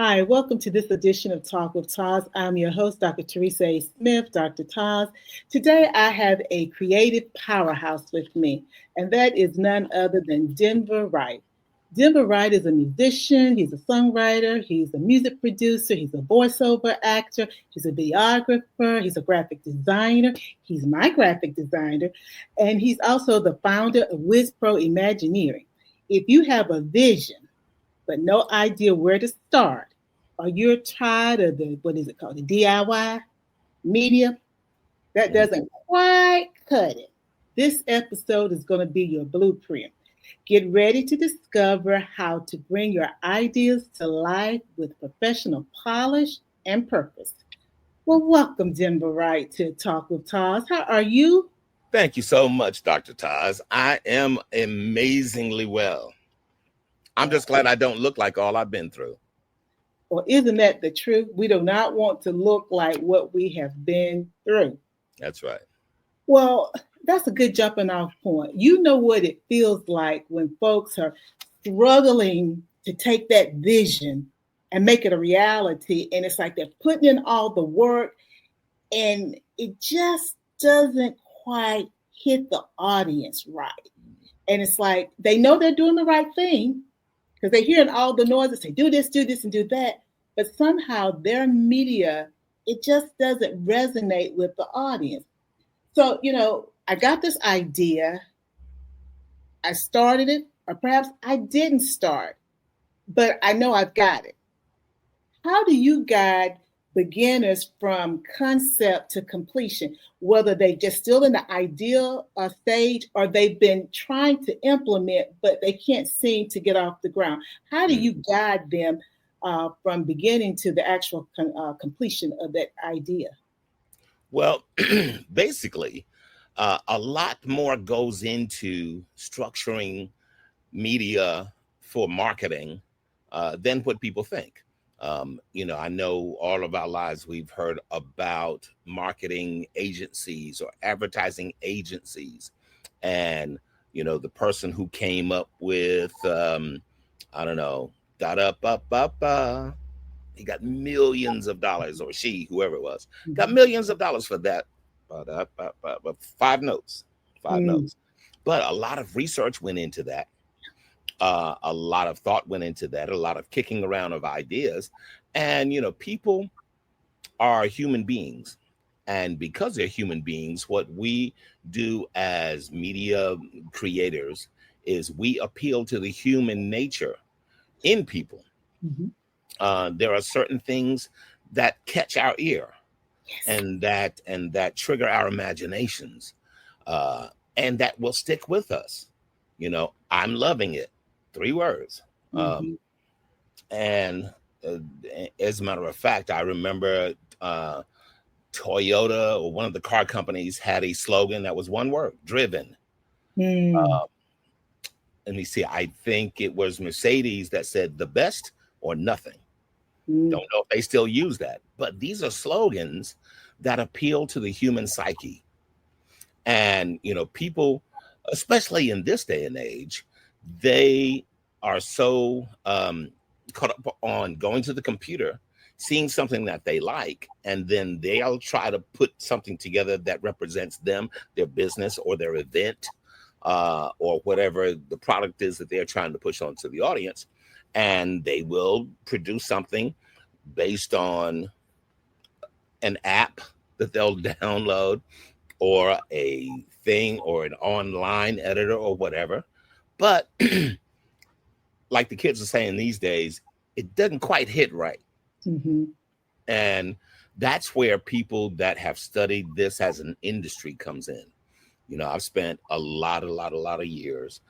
Hi, welcome to this edition of Talk with TAS. I'm your host, Dr. Teresa A. Smith, Dr. TAS. Today, I have a creative powerhouse with me, and that is none other than Denver Wright. Denver Wright is a musician, he's a songwriter, he's a music producer, he's a voiceover actor, he's a videographer, he's a graphic designer, he's my graphic designer, and he's also the founder of WizPro Imagineering. If you have a vision, but no idea where to start, or you're tired of the DIY media, that doesn't quite cut it. This episode is going to be your blueprint. Get ready to discover how to bring your ideas to life with professional polish and purpose. Well, welcome, Denver Wright, to Talk with Taz. How are you? Thank you so much, Dr. Taz. I am amazingly well. I'm just glad I don't look like all I've been through. Well, isn't that the truth? We do not want to look like what we have been through. That's right. Well, that's a good jumping off point. You know what it feels like when folks are struggling to take that vision and make it a reality. And it's like they're putting in all the work and it just doesn't quite hit the audience right. And it's like they know they're doing the right thing because they're hearing all the noise and say, do this, and do that. But somehow their media, it just doesn't resonate with the audience. So, I got this idea. I started it, or perhaps I didn't start, but I know I've got it. How do you guide beginners from concept to completion, whether they just still in the ideal stage or they've been trying to implement, but they can't seem to get off the ground? How do you guide them from beginning to the actual completion of that idea? Well, basically, a lot more goes into structuring media for marketing than what people think. I know all of our lives we've heard about marketing agencies or advertising agencies. And, the person who came up with, he got millions of dollars, or she, whoever it was, got millions of dollars for that. Five notes. But a lot of research went into that. A lot of thought went into that, a lot of kicking around of ideas. And, people are human beings. And because they're human beings, what we do as media creators is we appeal to the human nature in people. Mm-hmm. There are certain things that catch our ear. Yes. and that trigger our imaginations. And that will stick with us. I'm loving it. 3 words. Mm-hmm. And as a matter of fact, I remember Toyota, or one of the car companies, had a slogan that was one word: driven. Let me see. I think it was Mercedes that said the best or nothing. Don't know if they still use that, but these are slogans that appeal to the human psyche. And, people, especially in this day and age, they are so caught up on going to the computer, seeing something that they like, and then they'll try to put something together that represents them, their business, or their event, or whatever the product is that they're trying to push onto the audience. And they will produce something based on an app that they'll download, or a thing, or an online editor, or whatever. But like the kids are saying these days, it doesn't quite hit right. Mm-hmm. And that's where people that have studied this as an industry comes in. I've spent a lot of years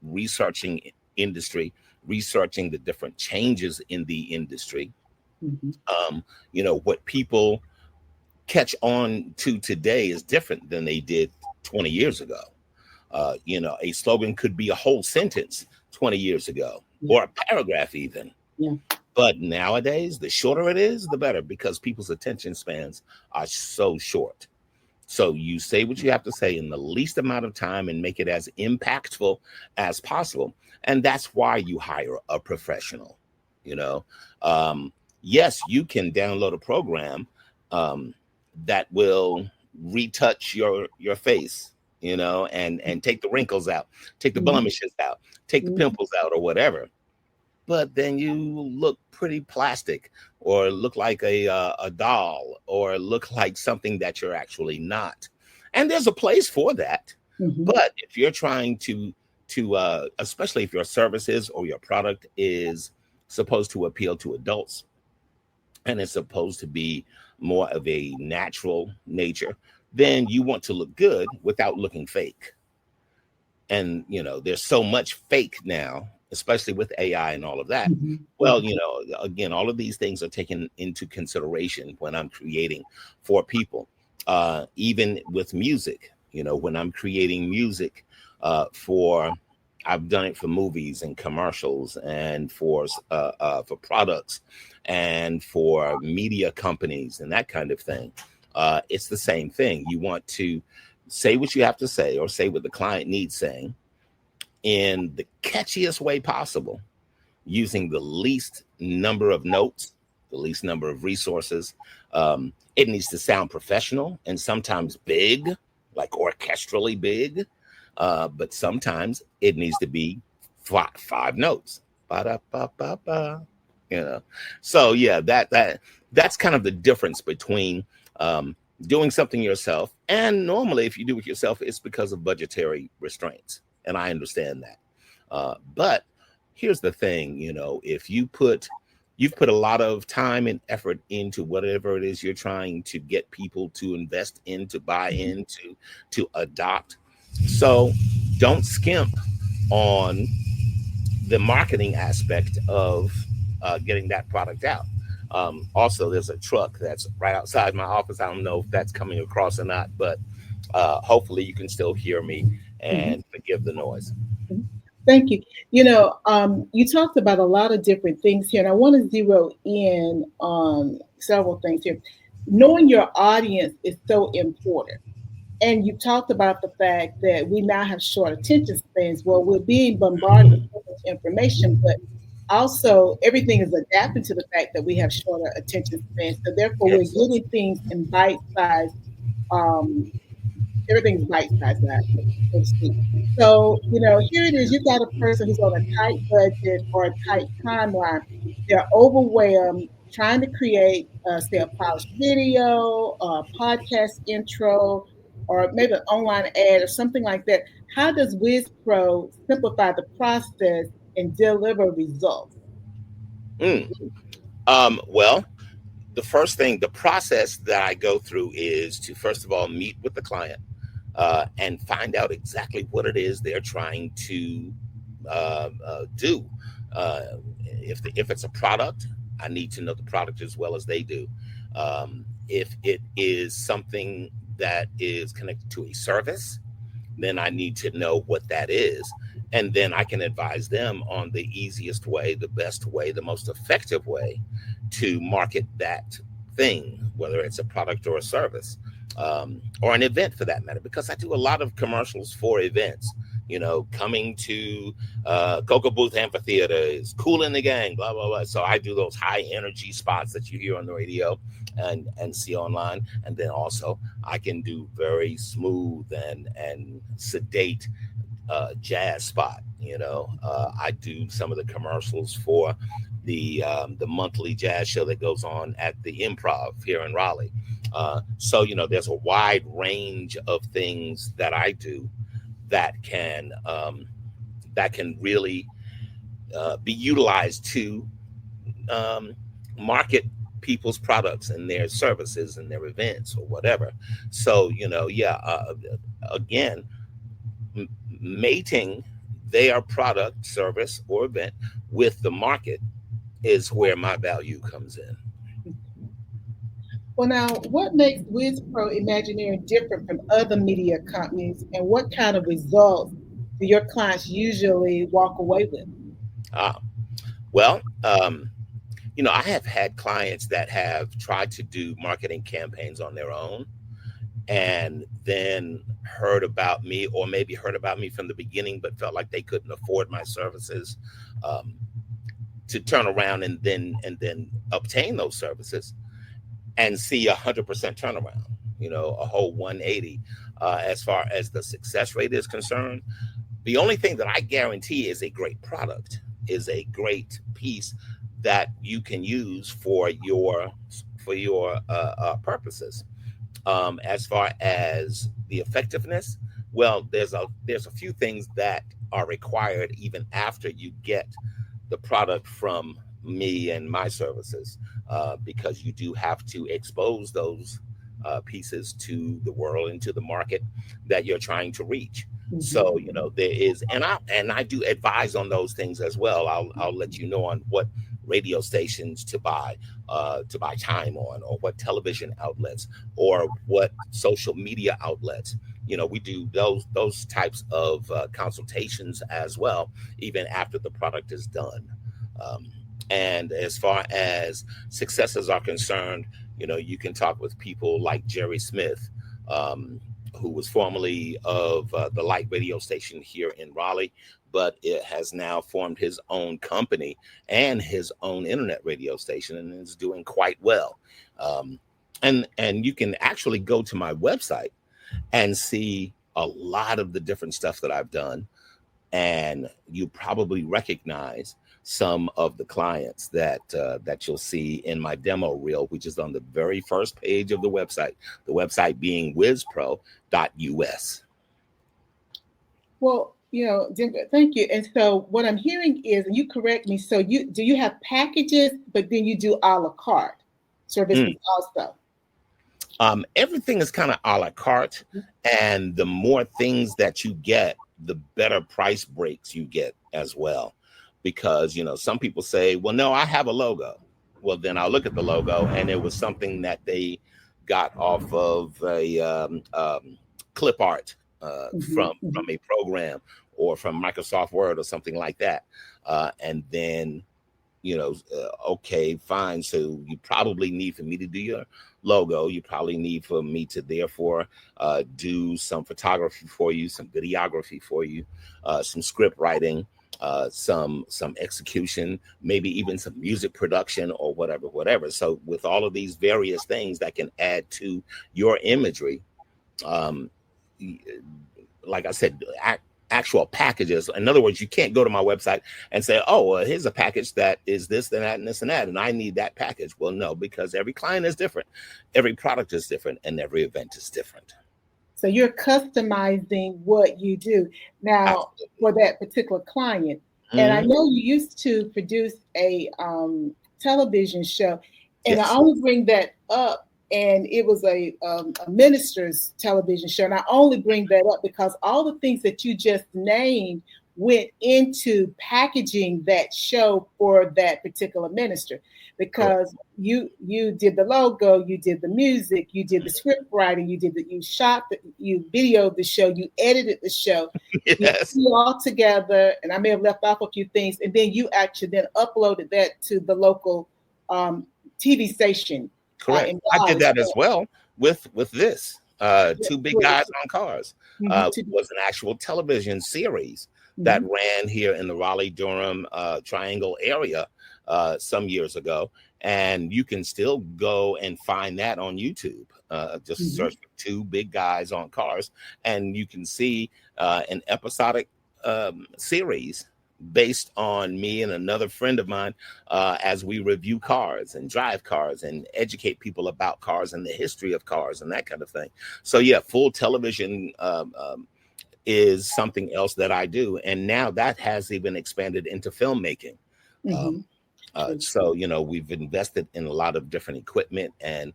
researching industry, researching the different changes in the industry. Mm-hmm. What people catch on to today is different than they did 20 years ago. A slogan could be a whole sentence 20 years ago, or a paragraph even. Yeah. But nowadays, the shorter it is, the better, because people's attention spans are so short. So you say what you have to say in the least amount of time and make it as impactful as possible. And that's why you hire a professional. Yes, you can download a program that will retouch your face, and take the wrinkles out, take the blemishes out, take the pimples out, or whatever. But then you look pretty plastic, or look like a doll, or look like something that you're actually not. And there's a place for that. But if you're trying to especially if your services or your product is supposed to appeal to adults, and it's supposed to be more of a natural nature, then you want to look good without looking fake. And there's so much fake now, especially with AI and all of that. Well, again, all of these things are taken into consideration when I'm creating for people. Even with music, when I'm creating music I've done it for movies and commercials, and for products, and for media companies and that kind of thing. It's the same thing. You want to say what you have to say, or say what the client needs saying, in the catchiest way possible, using the least number of notes, the least number of resources. It needs to sound professional, and sometimes big, like orchestrally big. But sometimes it needs to be five notes. Ba-da-ba-ba-ba. So yeah, that's kind of the difference between doing something yourself. And normally, if you do it yourself, it's because of budgetary restraints, and I understand that. But here's the thing, if you've put a lot of time and effort into whatever it is you're trying to get people to invest in, to buy into, to adopt. So don't skimp on the marketing aspect of getting that product out. Also, there's a truck that's right outside my office. I don't know if that's coming across or not, but hopefully you can still hear me, and forgive the noise. Thank you. You talked about a lot of different things here, and I want to zero in on several things here. Knowing your audience is so important. And you talked about the fact that we now have short attention spans. Well, we're being bombarded with so much information, but also everything is adapting to the fact that we have shorter attention spans. So therefore, we're getting things in bite-sized, everything's bite-sized, so to speak. So, here it is. You've got a person who's on a tight budget or a tight timeline. They're overwhelmed trying to create, say, a polished video, a podcast intro, or maybe an online ad or something like that. How does WizPro simplify the process and deliver results? Well, the first thing, the process that I go through is to, first of all, meet with the client and find out exactly what it is they're trying to do. If it's a product, I need to know the product as well as they do. If it is something that is connected to a service, then I need to know what that is. And then I can advise them on the easiest way, the best way, the most effective way to market that thing, whether it's a product or a service, or an event for that matter, because I do a lot of commercials for events. Coming to Cocoa Booth Amphitheater is Cool in the Gang, blah, blah, blah. So I do those high energy spots that you hear on the radio and see online. And then also I can do very smooth and sedate jazz spot. I do some of the commercials for the monthly jazz show that goes on at the Improv here in Raleigh. So there's a wide range of things that I do that can really be utilized to market people's products and their services and their events or whatever. So again, mating their product, service, or event with the market is where my value comes in. Well, now, what makes WizPro Imagineering different from other media companies, and what kind of results do your clients usually walk away with? Well, I have had clients that have tried to do marketing campaigns on their own, and then heard about me, or maybe heard about me from the beginning, but felt like they couldn't afford my services. to turn around and then obtain those services and see 100% turnaround, a whole 180. As far as the success rate is concerned, the only thing that I guarantee is a great product, is a great piece that you can use for your purposes. As far as the effectiveness, well, there's a few things that are required even after you get the product from me and my services, because you do have to expose those pieces to the world and to the market that you're trying to reach. Mm-hmm. So there is, and I do advise on those things as well. I'll let you know on what radio stations to buy time on, or what television outlets, or what social media outlets. We do those types of consultations as well, even after the product is done. And as far as successes are concerned, you can talk with people like Jerry Smith, who was formerly of the Light radio station here in Raleigh, but it has now formed his own company and his own internet radio station, and is doing quite well. And you can actually go to my website and see a lot of the different stuff that I've done, and you probably recognize some of the clients that you'll see in my demo reel, which is on the very first page of the website being WizPro.us. Well, Denver, thank you. And so what I'm hearing is, and you correct me, so you have packages, but then you do a la carte services also? Everything is kind of a la carte, and the more things that you get, the better price breaks you get as well. Because, some people say, well, no, I have a logo. Well, then I'll look at the logo, and it was something that they got off of a clip art from a program, or from Microsoft Word or something like that. And then, okay, fine. So you probably need for me to do your logo. You probably need for me to therefore do some photography for you, some videography for you, some script writing, some execution, maybe even some music production, or whatever. So with all of these various things that can add to your imagery, like I said, actual packages. In other words, you can't go to my website and say, oh, well, here's a package that is this and that and this and that, and I need that package. Well, no, because every client is different, every product is different, and every event is different. So you're customizing what you do now. Absolutely. For that particular client. Mm-hmm. And I know you used to produce a television show, and yes. I only bring that up, and it was a minister's television show. And I only bring that up because all the things that you just named went into packaging that show for that particular minister, because you did the logo, you did the music, you did the script writing, you videoed the show, you edited the show, yes. You put it all together, and I may have left off a few things, and then you actually then uploaded that to the local TV station. Correct. I did that as well with this Two Big Guys on Cars. It was an actual television series that ran here in the Raleigh-Durham Triangle area some years ago. And you can still go and find that on YouTube. Just search for Two Big Guys on Cars, and you can see an episodic series based on me and another friend of mine as we review cars and drive cars and educate people about cars and the history of cars and that kind of thing. So yeah, full television is something else that I do. And now that has even expanded into filmmaking. So, we've invested in a lot of different equipment and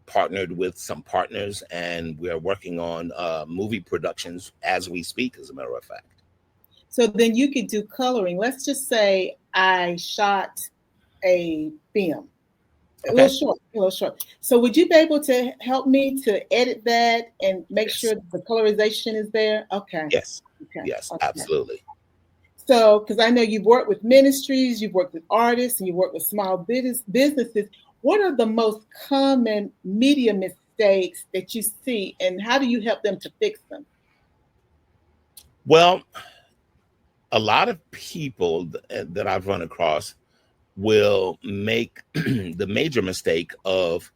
partnered with some partners, and we're working on movie productions as we speak, as a matter of fact. So then you could do coloring. Let's just say I shot a film, a little short. So would you be able to help me to edit that and make sure the colorization is there? Okay. Yes. Okay. Yes, okay. Absolutely. So, because I know you've worked with ministries, you've worked with artists, and you work with small businesses. What are the most common media mistakes that you see, and how do you help them to fix them? Well, a lot of people that I've run across will make the major mistake of,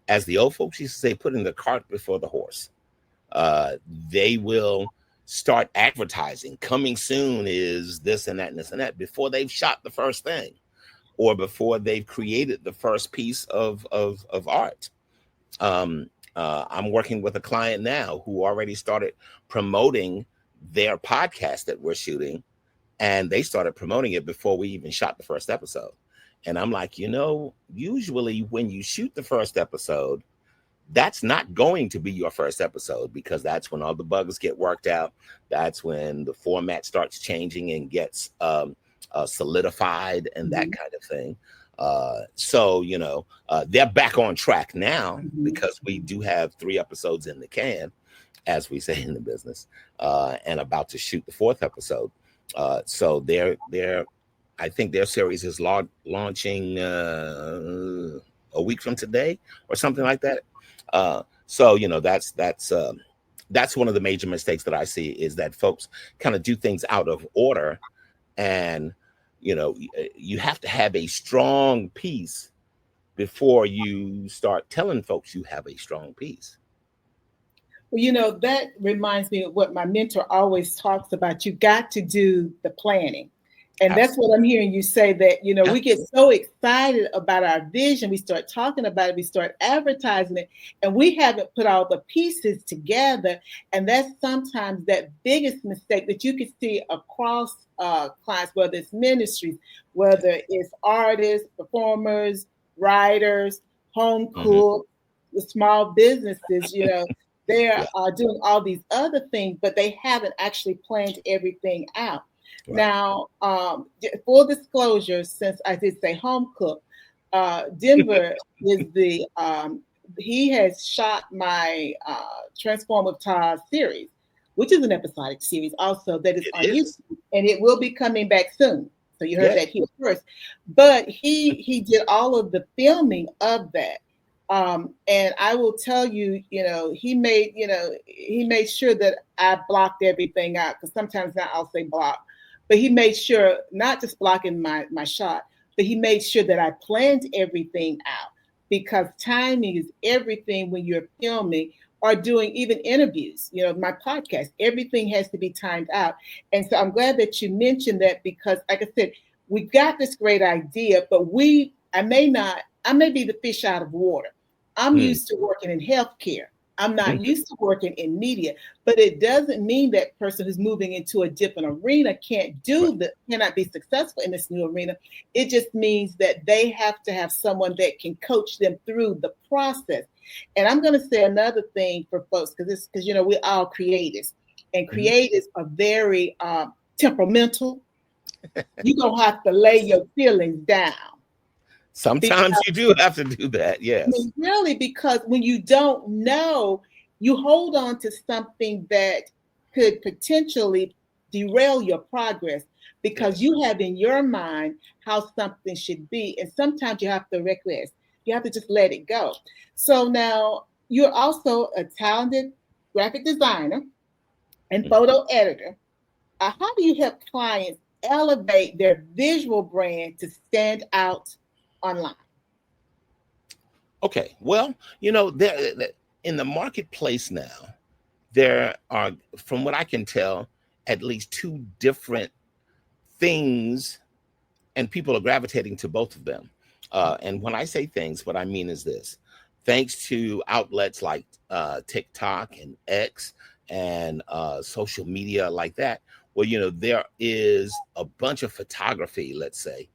as the old folks used to say, putting the cart before the horse. They will start advertising. Coming soon is this and that and this and that before they've shot the first thing, or before they've created the first piece of art. I'm working with a client now who already started promoting their podcast that we're shooting, and they started promoting it before we even shot the first episode. And I'm like, usually when you shoot the first episode, that's not going to be your first episode, because that's when all the bugs get worked out. That's when the format starts changing and gets solidified and that kind of thing. So they're back on track now because we do have 3 episodes in the can, as we say in the business, and about to shoot the 4th episode. So I think their series is launching a week from today or something like that. So that's one of the major mistakes that I see, is that folks kind of do things out of order, and you have to have a strong piece before you start telling folks you have a strong piece. Well, that reminds me of what my mentor always talks about. You got to do the planning. And that's what I'm hearing you say, that, we get so excited about our vision. We start talking about it. We start advertising it, and we haven't put all the pieces together. And that's sometimes that biggest mistake that you can see across clients, whether it's ministries, whether it's artists, performers, writers, home cooks, the small businesses, they are doing all these other things, but they haven't actually planned everything out. Right. Now, full disclosure, since I did say home cook, Denver is he has shot my Transform with TAS series, which is an episodic series also that is on YouTube, and it will be coming back soon. So you heard that here first. But he did all of the filming of that. And I will tell you, he made sure that I blocked everything out, because sometimes now I'll say block. But he made sure, not just blocking my shot, but he made sure that I planned everything out, because timing is everything when you're filming or doing even interviews. My podcast, everything has to be timed out. And so I'm glad that you mentioned that, because like I said, we got this great idea, but I may be the fish out of water. I'm used to working in healthcare. I'm not used to working in media, but it doesn't mean that person who's moving into a different arena cannot be successful in this new arena. It just means that they have to have someone that can coach them through the process. And I'm going to say another thing for folks, because we're all creatives, and creatives are very temperamental. You're going to have to lay your feelings down. Sometimes you do have to do that, yes. Really, because when you don't know, you hold on to something that could potentially derail your progress, because you have in your mind how something should be. And sometimes you have to reckless. You have to just let it go. So now you're also a talented graphic designer and photo editor. How do you help clients elevate their visual brand to stand out online? Okay, well, in the marketplace now, there are, from what I can tell, at least 2 different things, and people are gravitating to both of them. And when I say things, what I mean is this: thanks to outlets like TikTok and X and social media like that, well, there is a bunch of photography, let's say,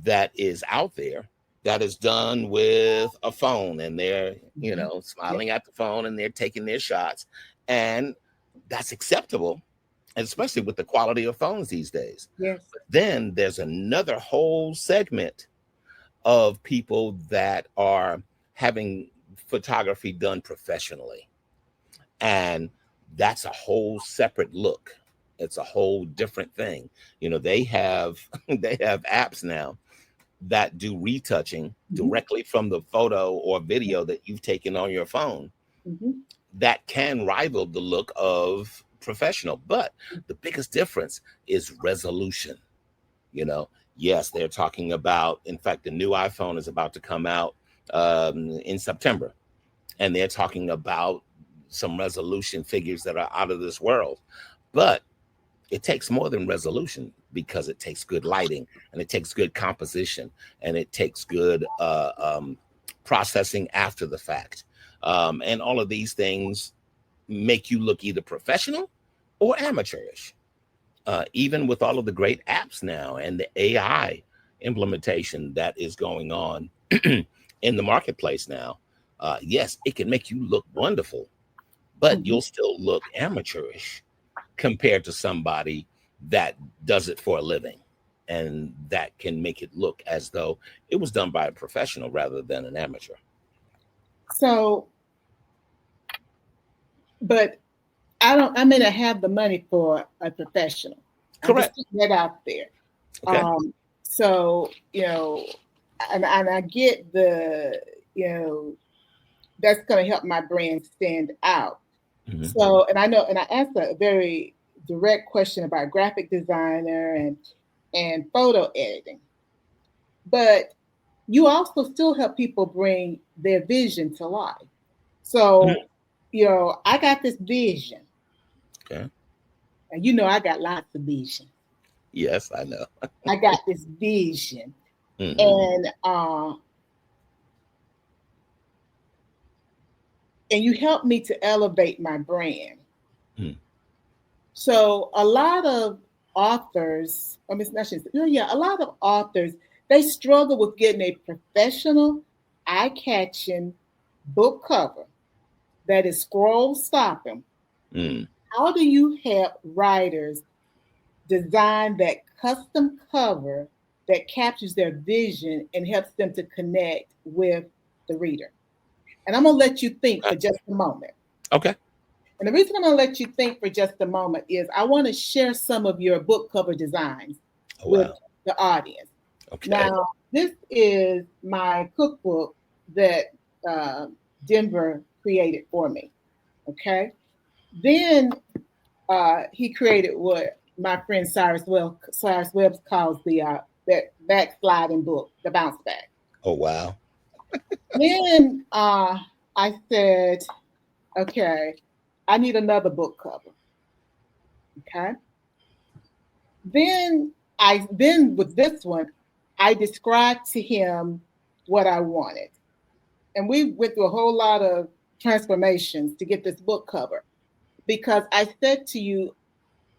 that is out there that is done with a phone, and they're, smiling at the phone, and they're taking their shots, and that's acceptable, especially with the quality of phones these days. Yes. But then there's another whole segment of people that are having photography done professionally, and that's a whole separate look. It's a whole different thing. They have apps now that do retouching directly from the photo or video that you've taken on your phone, that can rival the look of professional. But the biggest difference is resolution. Yes, they're talking about, in fact, the new iPhone is about to come out in September, and they're talking about some resolution figures that are out of this world. But it takes more than resolution, because it takes good lighting, and it takes good composition, and it takes good processing after the fact. And all of these things make you look either professional or amateurish. Even with all of the great apps now and the AI implementation that is going on in the marketplace now, yes, it can make you look wonderful, but you'll still look amateurish compared to somebody that does it for a living, and that can make it look as though it was done by a professional rather than an amateur. So, but I may not have the money for a professional. Correct. I'm just putting that out there. Okay. So, and I get the, that's going to help my brand stand out. Mm-hmm. So, and I know, and I asked a very direct question about graphic designer and photo editing, but you also still help people bring their vision to life. So, I got this vision. Okay. And I got lots of vision. Yes, I know. I got this vision. Mm-hmm. And you helped me to elevate my brand. Mm. So a lot of authors, a lot of authors, they struggle with getting a professional, eye-catching book cover that is scroll stopping. Mm. How do you help writers design that custom cover that captures their vision and helps them to connect with the reader? And I'm going to let you think for just a moment. Okay. And the reason I'm going to let you think for just a moment is I want to share some of your book cover designs with the audience. Okay. Now, this is my cookbook that Denver created for me. Okay. Then he created what my friend Cyrus Webb calls the that backsliding book, the bounce back. Oh, wow. Then I said, okay, I need another book cover. Okay. Then with this one, I described to him what I wanted. And we went through a whole lot of transformations to get this book cover, because I said to you,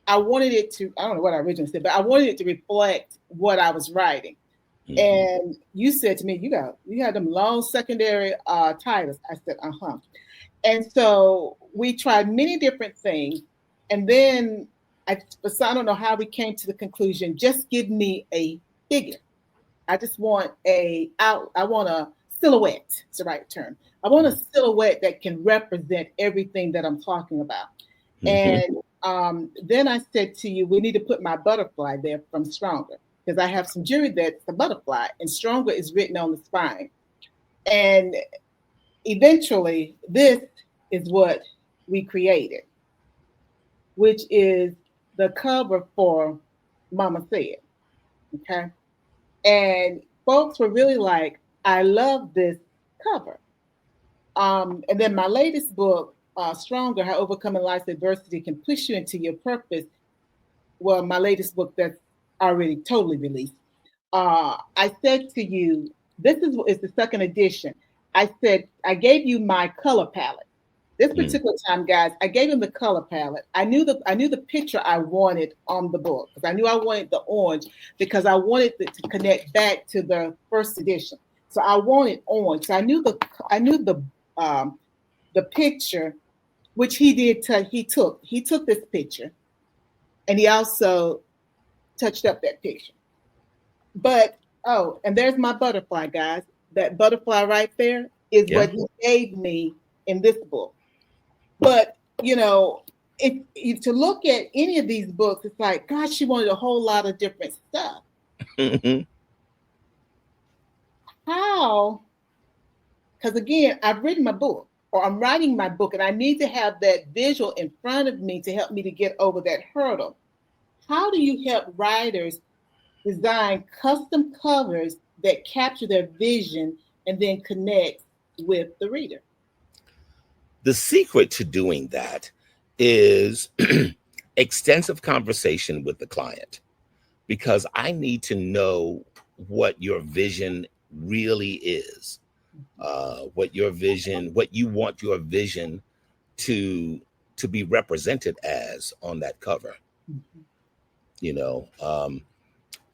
I wanted it to, I don't know what I originally said, but I wanted it to reflect what I was writing. Mm-hmm. And you said to me, you had them long secondary titles. I said, uh-huh. And so we tried many different things. And then I don't know how we came to the conclusion, just give me a figure. I just want I want a silhouette. It's the right term. I want a silhouette that can represent everything that I'm talking about. Mm-hmm. And then I said to you, we need to put my butterfly there from Stronger, because I have some jewelry that's a butterfly, and Stronger is written on the spine. And eventually, this is what we created, which is the cover for Mama Said. Okay. And folks were really like, I love this cover. And then my latest book, Stronger, How Overcoming Life's Adversity Can Push You Into Your Purpose. Well, my latest book that's already totally released. I said to you, this is the second edition. I said, I gave you my color palette. This particular time, guys, I gave him the color palette. I knew the picture I wanted on the book, because I knew I wanted the orange, because I wanted it to connect back to the first edition. So I wanted orange. So I knew the picture, which he did. He took this picture, and he also touched up that picture. But and there's my butterfly, guys. That butterfly right there is what he gave me in this book. But if to look at any of these books, it's like, gosh, she wanted a whole lot of different stuff. Mm-hmm. How? Because again, I've written my book. or I'm writing my book and I need to have that visual in front of me to help me to get over that hurdle. How do you help writers design custom covers that capture their vision and then connect with the reader? The secret to doing that is extensive conversation with the client, because I need to know what your vision really is, what you want your vision to be represented as on that cover. Mm-hmm.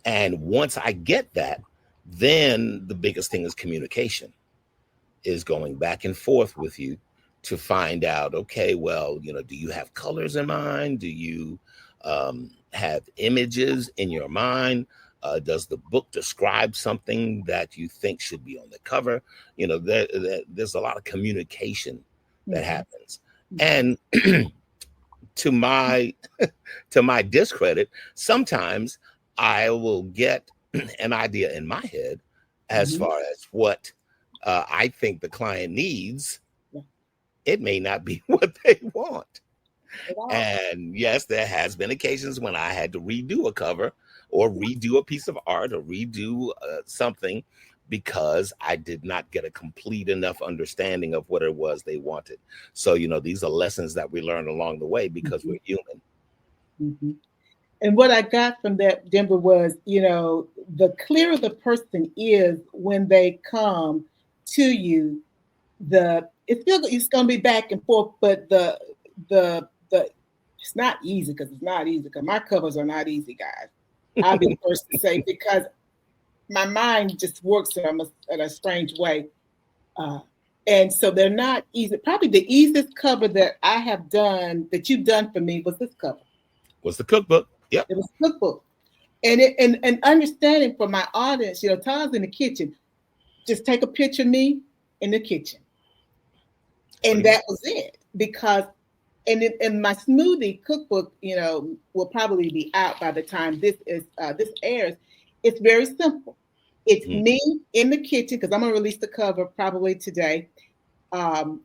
And once I get that, then the biggest thing is communication, is going back and forth with you to find out, okay, well, do you have colors in mind? Do you have images in your mind? Does the book describe something that you think should be on the cover? There's a lot of communication that happens. And to my discredit, sometimes I will get an idea in my head as far as what I think the client needs. It may not be what they want. And yes, there has been occasions when I had to redo a cover or redo a piece of art or redo something, because I did not get a complete enough understanding of what it was they wanted. So, these are lessons that we learn along the way, because we're human. Mm-hmm. And what I got from that, Denver, was, the clearer the person is when they come to you, it's going to be back and forth, but the it's not easy, because my covers are not easy, guys. I'll be the first to say, because my mind just works in a strange way. And so they're not easy. Probably the easiest cover that I have done, that you've done for me, was this cover. Was the cookbook. Yep. It was a cookbook. And understanding for my audience, Todd's in the kitchen. Just take a picture of me in the kitchen. And that was it. Because in my smoothie cookbook, will probably be out by the time this airs. It's very simple. It's me in the kitchen, because I'm gonna release the cover probably today. But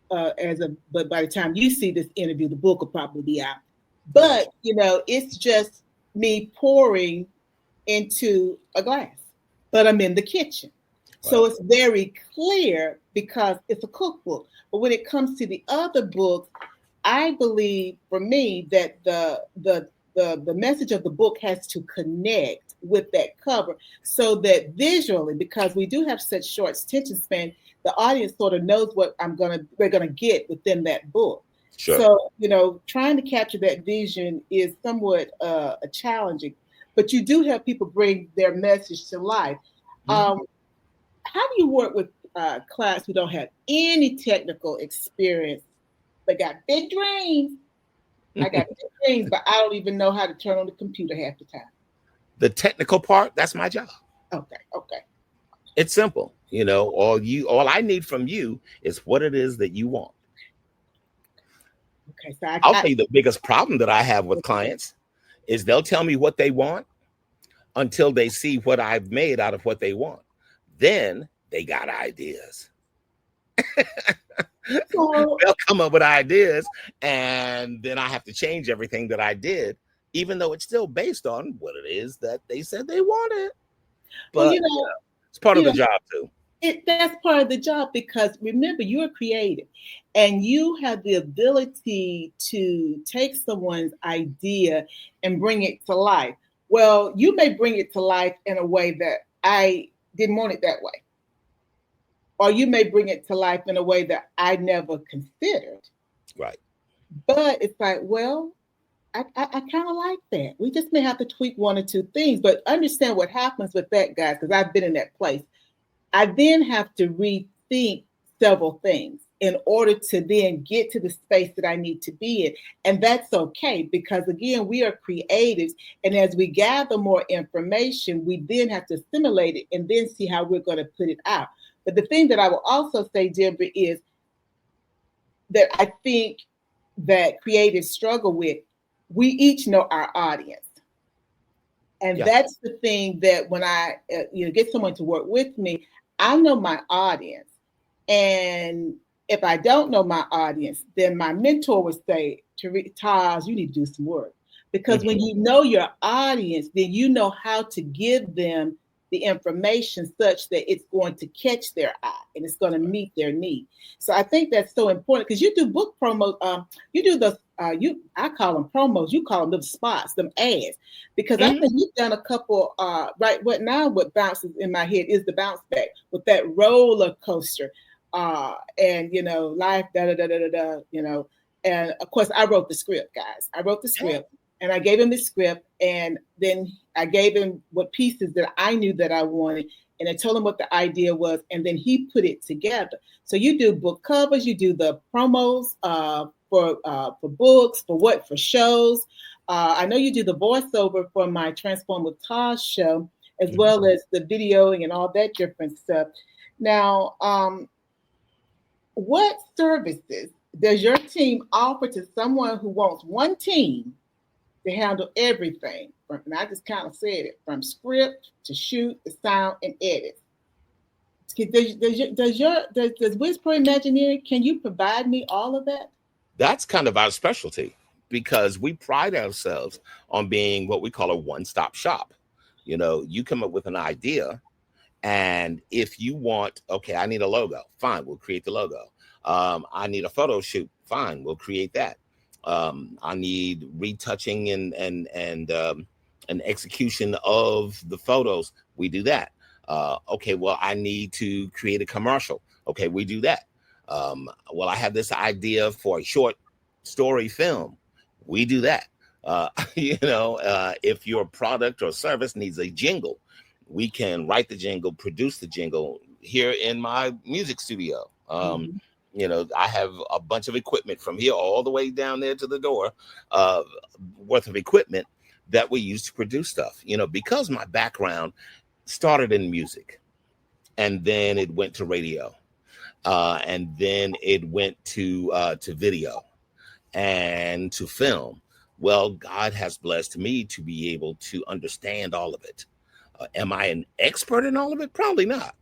by the time you see this interview, the book will probably be out. But it's just me pouring into a glass, but I'm in the kitchen. Right. So it's very clear because it's a cookbook. But when it comes to the other books, I believe, for me, that the message of the book has to connect with that cover, so that visually, because we do have such short attention span, the audience sort of knows what they're gonna get within that book. Sure. So, trying to capture that vision is somewhat challenging, but you do have people bring their message to life. How do you work with clients who don't have any technical experience, but got big dreams? I got big dreams, but I don't even know how to turn on the computer half the time. The technical part, that's my job. Okay. It's simple. All I need from you is what it is that you want. Okay, so I'll tell you the biggest problem that I have with clients is they'll tell me what they want until they see what I've made out of what they want. Then they got ideas. They'll come up with ideas, and then I have to change everything that I did, even though it's still based on what it is that they said they wanted. But it's part of the job too. That's part of the job, because remember, you're creative and you have the ability to take someone's idea and bring it to life. Well, you may bring it to life in a way that I didn't want it that way. Or you may bring it to life in a way that I never considered. Right. But it's like, well, I kind of like that. We just may have to tweak one or two things, but understand what happens with that, guys, because I've been in that place. I then have to rethink several things in order to then get to the space that I need to be in. And that's okay, because again, we are creatives. And as we gather more information, we then have to assimilate it and then see how we're going to put it out. But the thing that I will also say, Denver, is that I think that creatives struggle with, we each know our audience. And that's the thing that when I get someone to work with me, I know my audience. And If I don't know my audience, then my mentor would say, "Tas, you need to do some work." Because when you know your audience, then you know how to give them the information such that it's going to catch their eye and it's going to meet their need. So I think that's so important because you do book promos. You do the I call them promos. You call them spots, them ads, because I think you've done a couple. Right, what bounces in my head is the bounce back with that roller coaster, and life da da da da da da. And of course I wrote the script, guys. I wrote the script. And I gave him the script, and then I gave him what pieces that I knew that I wanted, and I told him what the idea was, and then he put it together. So you do book covers, you do the promos for books, for shows. I know you do the voiceover for my Transform with Tas show, as well as the videoing and all that different stuff. Now, what services does your team offer to someone who wants one team to handle everything? And I just kind of said it, from script to shoot, the sound, and edit. Does WizPro Imagineering, can you provide me all of that? That's kind of our specialty, because we pride ourselves on being what we call a one-stop shop. You come up with an idea, and if you want, okay, I need a logo, fine, we'll create the logo. I need a photo shoot, fine, we'll create that. I need retouching and execution of the photos. We do that. Okay, well, I need to create a commercial. Okay, we do that. Well, I have this idea for a short story film. We do that. If your product or service needs a jingle, we can write the jingle, produce the jingle here in my music studio. I have a bunch of equipment from here all the way down there to the door worth of equipment that we use to produce stuff, because my background started in music, and then it went to radio, and then it went to video and to film. Well, God has blessed me to be able to understand all of it. Am I an expert in all of it? Probably not.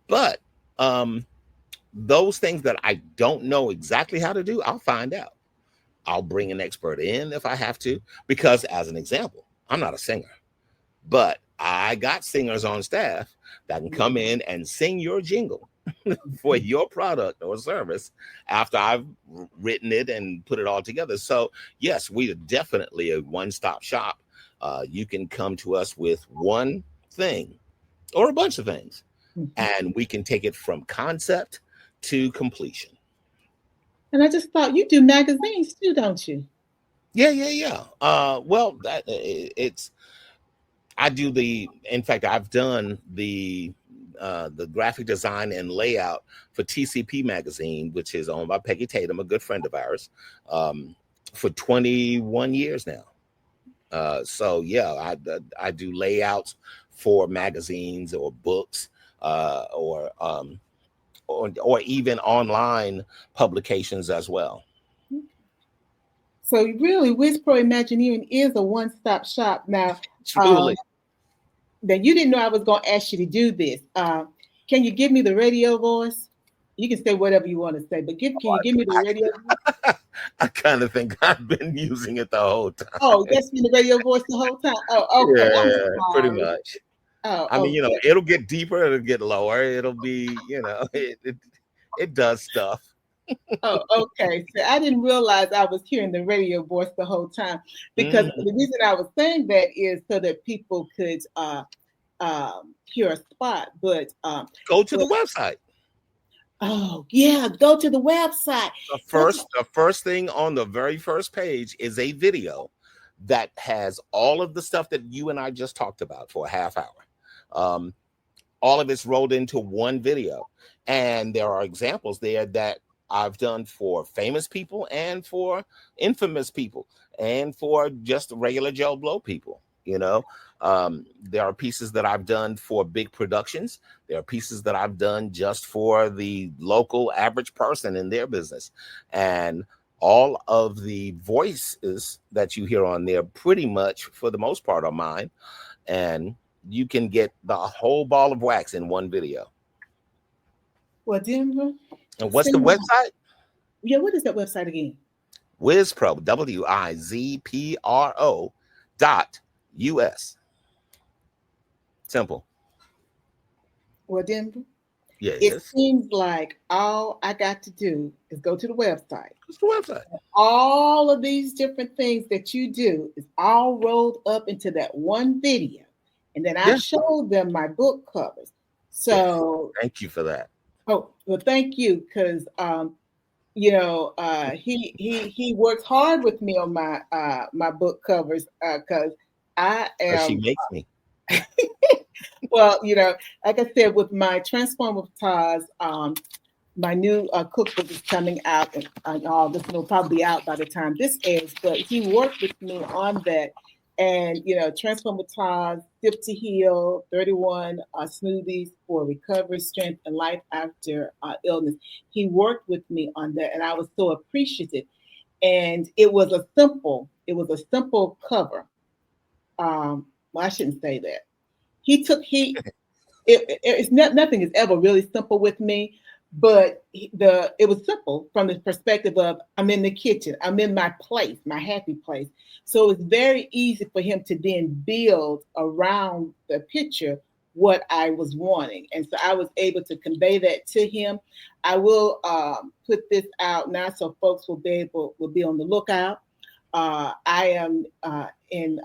But those things that I don't know exactly how to do, I'll find out. I'll bring an expert in if I have to, because as an example, I'm not a singer, but I got singers on staff that can come in and sing your jingle for your product or service after I've written it and put it all together. So yes, we are definitely a one-stop shop. You can come to us with one thing or a bunch of things, and we can take it from concept to completion. And I just thought you do magazines too, don't you? Yeah. Well, in fact, I've done the graphic design and layout for TCP magazine, which is owned by Peggy Tatum, a good friend of ours, for 21 years now. So yeah, I do layouts for magazines or books, or even online publications as well. So really, WizPro Imagineering is a one-stop shop. Now, truly. Now you didn't know I was going to ask you to do this. Can you give me the radio voice? You can say whatever you want to say, but can you give me the radio voice? I kind of think I've been using it the whole time. Oh, that's been the radio voice the whole time? Oh, okay. Yeah, pretty much. Oh, I mean, okay. It'll get deeper, it'll get lower, it'll be, it does stuff. Oh, okay. So I didn't realize I was hearing the radio voice the whole time, because the reason I was saying that is so that people could hear a spot. But go to the website. Oh yeah, go to the website. The first thing on the very first page is a video that has all of the stuff that you and I just talked about for a half hour. All of it's rolled into one video, and there are examples there that I've done for famous people and for infamous people and for just regular Joe Blow people. There are pieces that I've done for big productions. There are pieces that I've done just for the local average person in their business. And all of the voices that you hear on there, pretty much for the most part, are mine. And you can get the whole ball of wax in one video. Well, Denver. And what's the website? Yeah, what is that website again? WizPro, WIZPRO.US. Simple. Well, Denver. Yes. It seems like all I got to do is go to the website. What's the website? All of these different things that you do is all rolled up into that one video. And then I showed them my book covers. So thank you for that. Oh, well, thank you, because he works hard with me on my book covers, because I am. She makes me. Well, like I said, with my Transform with TAS, my new cookbook is coming out, and all this will probably be out by the time this airs. But he worked with me on that, and Transform with TAS, Sip to Heal, 31 smoothies for recovery, strength, and life after illness. He worked with me on that, and I was so appreciative. And it was a simple cover. Well, I shouldn't say that. Nothing is ever really simple with me, but it was simple from the perspective of I'm in the kitchen, I'm in my place, my happy place. So it's very easy for him to then build around the picture what I was wanting, and so I was able to convey that to him. I will put this out now so folks will be on the lookout. I am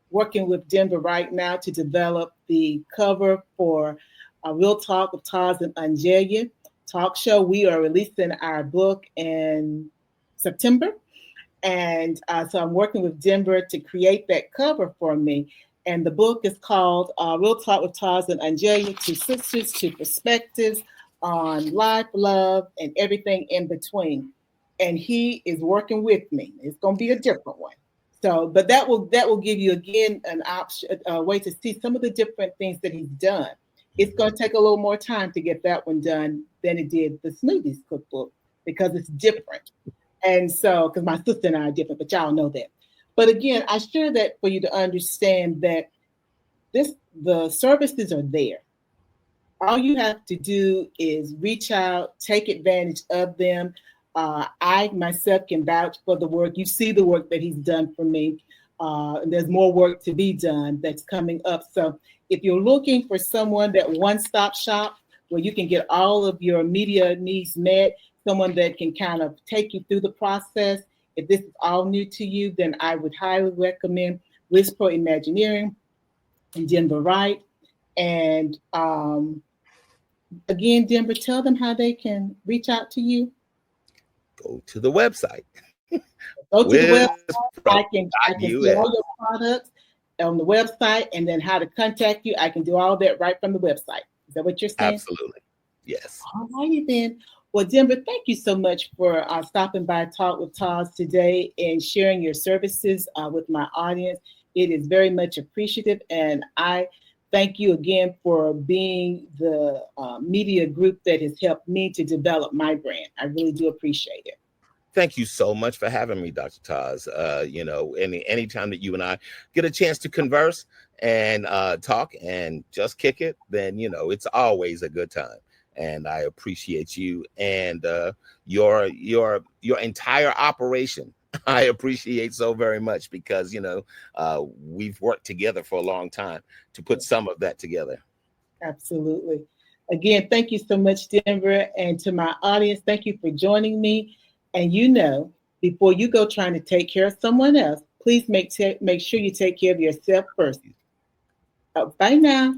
working with Denver Wright now to develop the cover for Real Talk with TAS and Denver talk show. We are releasing our book in September. And so I'm working with Denver to create that cover for me. And the book is called Real Talk with TAS and Denver, Two Sisters, Two Perspectives on Life, Love, and everything in between. And he is working with me. It's going to be a different one. So, but that will give you again an option, a way to see some of the different things that he's done. It's going to take a little more time to get that one done than it did the smoothies cookbook, because it's different. And so, because my sister and I are different, but y'all know that. But again, I share that for you to understand that the services are there. All you have to do is reach out, take advantage of them. I myself can vouch for the work. You see the work that he's done for me. And there's more work to be done that's coming up. So if you're looking for someone, that one-stop shop where you can get all of your media needs met, someone that can kind of take you through the process, if this is all new to you, then I would highly recommend WizPro Imagineering and Denver Wright. And again, Denver, tell them how they can reach out to you. Go to the website. Go to the website. I can see all your products on the website, and then how to contact you. I can do all that right from the website. Is that what you're saying? Absolutely. Yes. All righty then. Well, Denver, thank you so much for stopping by Talk with TAS today and sharing your services with my audience. It is very much appreciative, and I thank you again for being the media group that has helped me to develop my brand. I really do appreciate it. Thank you so much for having me, Dr. TAS. Anytime that you and I get a chance to converse and talk and just kick it, then, it's always a good time. And I appreciate you and your entire operation. I appreciate so very much because, we've worked together for a long time to put some of that together. Absolutely. Again, thank you so much, Denver. And to my audience, thank you for joining me. And before you go trying to take care of someone else, please make sure you take care of yourself first. Bye now.